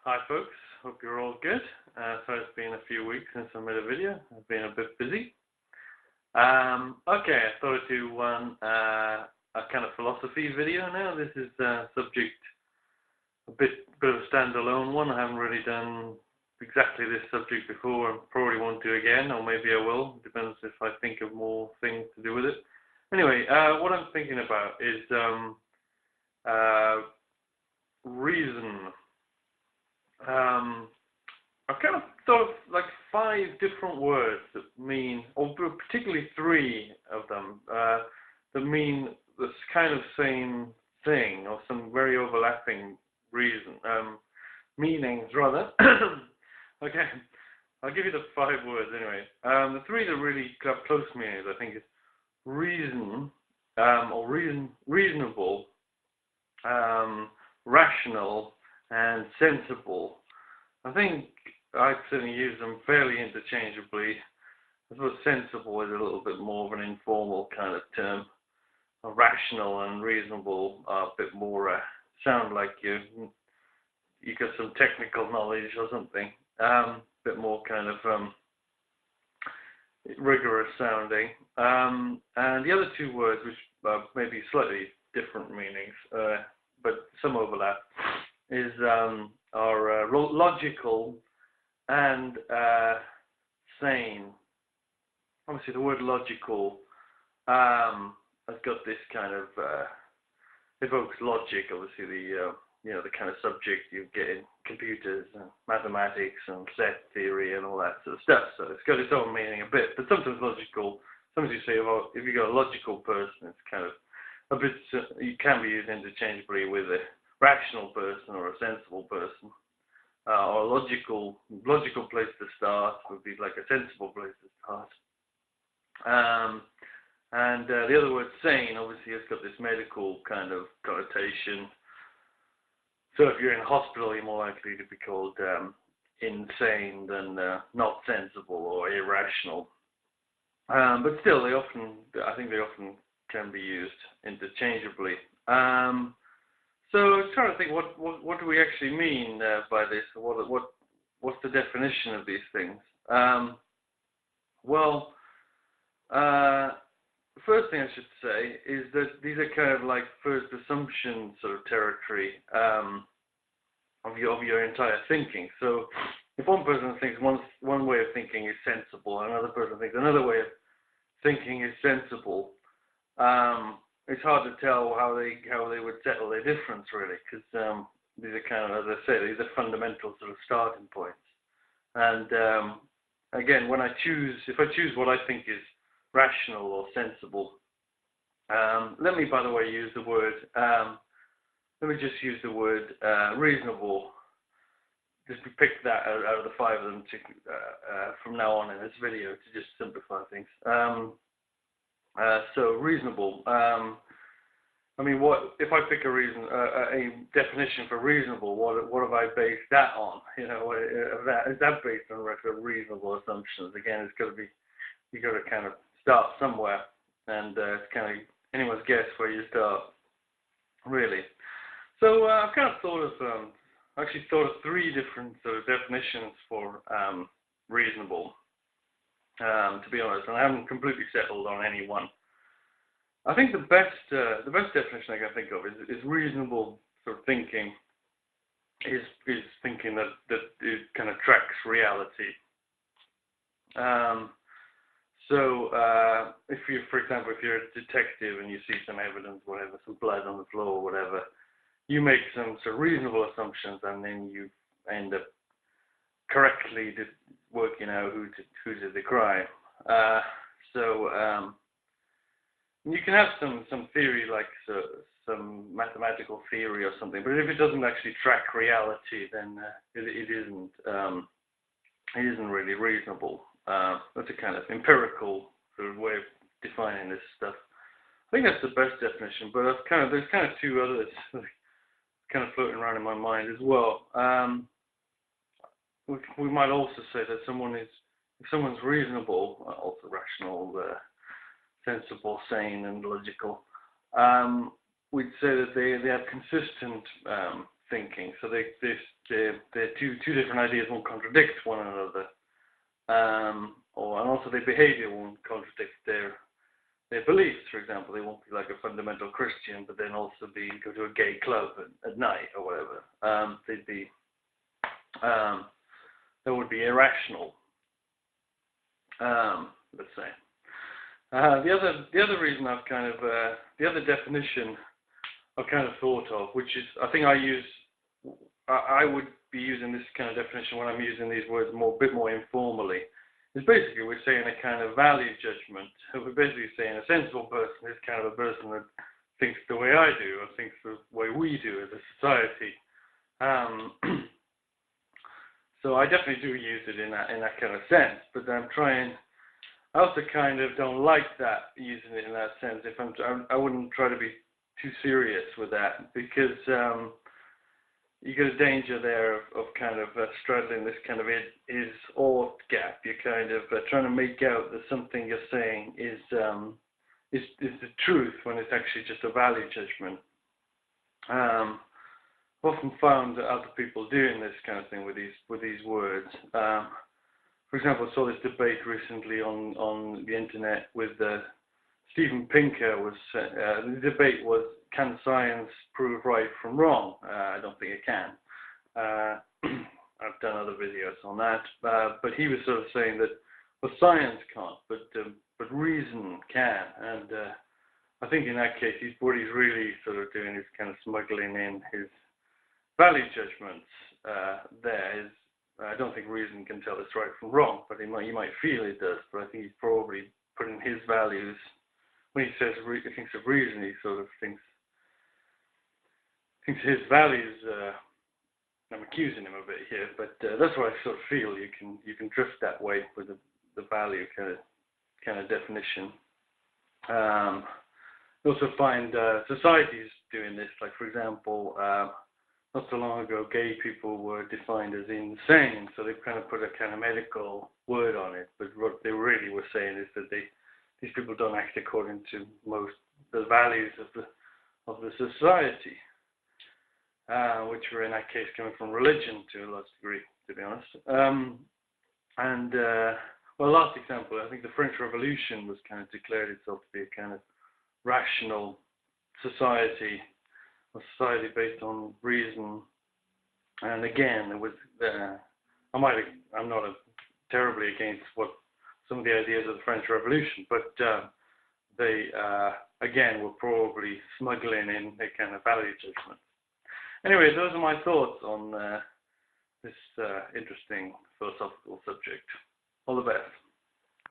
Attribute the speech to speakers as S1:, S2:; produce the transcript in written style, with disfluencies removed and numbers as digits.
S1: Hi folks, hope you're all good. So it's been a few weeks since I made a video. I've been a bit busy. Okay, I thought I'd do one a kind of philosophy video now. This is subject a bit of a standalone one. I haven't really done exactly this subject before. I probably won't do again, or maybe I will. Depends if I think of more things to do with it. Anyway, what I'm thinking about is reason. I've kind of thought of like 5 different words that mean, or particularly 3 of them, that mean this kind of same thing, or some very overlapping meanings rather. Okay, I'll give you the 5 words anyway. The 3 that really have close meanings, I think, is reason, or reasonable, rational, and sensible. I think I certainly use them fairly interchangeably. I suppose sensible is a little bit more of an informal kind of term. Rational and reasonable are a bit more sound like you got some technical knowledge or something. A bit more kind of rigorous sounding. And the other 2 words, which may be slightly different meanings, but some overlap, is are logical and sane. Obviously, the word logical has got this kind of evokes logic. Obviously, the kind of subject you get in computers and mathematics and set theory and all that sort of stuff. So it's got its own meaning a bit. But sometimes logical. Sometimes you say, well, if you got a logical person, it's kind of a bit. You can be used interchangeably with a rational person or a sensible person, or a logical place to start would be like a sensible place to start. And the other word, sane, obviously has got this medical kind of connotation. So if you're in a hospital, you're more likely to be called insane than not sensible or irrational. But still, I think they often can be used interchangeably. So I was trying to think, what do we actually mean by this? What's the definition of these things? The first thing I should say is that these are kind of like first assumption sort of territory of your entire thinking. So if one person thinks one way of thinking is sensible, another person thinks another way of thinking is sensible, it's hard to tell how they would settle their difference, really, because these are kind of, as I say, these are fundamental sort of starting points. And again, if I choose what I think is rational or sensible, let me, by the way, use the word. Let me just use the word reasonable. Just pick that out of the 5 of them from now on in this video to just simplify things. So reasonable. I mean, if I pick a definition for reasonable? What have I based that on? Is that based on reasonable assumptions? Again, you got to kind of start somewhere, and it's kind of anyone's guess where you start, really. So I've kind of thought of 3 different sort of definitions for reasonable. To be honest, and I haven't completely settled on any one. I think the best definition I can think of is reasonable sort of thinking is thinking that it kind of tracks reality. So for example, if you're a detective and you see some evidence, whatever, some blood on the floor or whatever, you make some sort of reasonable assumptions, and then you end up correctly working out who did the crime. You can have some theory, like some mathematical theory or something, but if it doesn't actually track reality, then it isn't really reasonable. That's a kind of empirical sort of way of defining this stuff. I think that's the best definition, but there's kind of 2 others kind of floating around in my mind as well. We might also say that if someone's reasonable, also rational, sensible, sane, and logical, we'd say that they have consistent thinking. So they're two different ideas won't contradict one another, and also their behaviour won't contradict their beliefs. For example, they won't be like a fundamental Christian, but then also go to a gay club at night or whatever. That would be irrational. Let's say. The other reason I've kind of the other definition I've kind of thought of, which is I think I would be using this kind of definition when I'm using these words a bit more informally. Is basically we're saying a kind of value judgment. We're basically saying a sensible person is kind of a person that thinks the way I do, or thinks the way we do as a society. So I definitely do use it in that kind of sense. But I also kind of don't like that, using it in that sense. I wouldn't try to be too serious with that, because you get a danger there of kind of straddling this kind of is-ought gap. You're kind of trying to make out that something you're saying is the truth when it's actually just a value judgment. I've often found other people doing this kind of thing with these words. For example, I saw this debate recently on the internet with Steven Pinker. The debate was, can science prove right from wrong? I don't think it can. I've done other videos on that, but he was sort of saying that, well, science can't, but reason can. And I think in that case, what he's really sort of doing is kind of smuggling in his value judgments. I don't think reason can tell us right from wrong, but you might feel it does. But I think he's probably putting his values, when he says he thinks of reason, he sort of thinks his values. I'm accusing him a bit here, but that's what I sort of feel. You can drift that way with the value kind of definition. You also find societies doing this. Like, for example, not so long ago, gay people were defined as insane, so they've kind of put a kind of medical word on it. But what they really were saying is that these people don't act according to the values of the society, which were in that case coming from religion to a large degree, to be honest. Well, last example, I think the French Revolution was kind of declared itself to be a kind of rational society, a society based on reason. And again, it was I'm not terribly against some of the ideas of the French Revolution, but they again were probably smuggling in a kind of value judgment. Anyway, those are my thoughts on this interesting philosophical subject. All the best.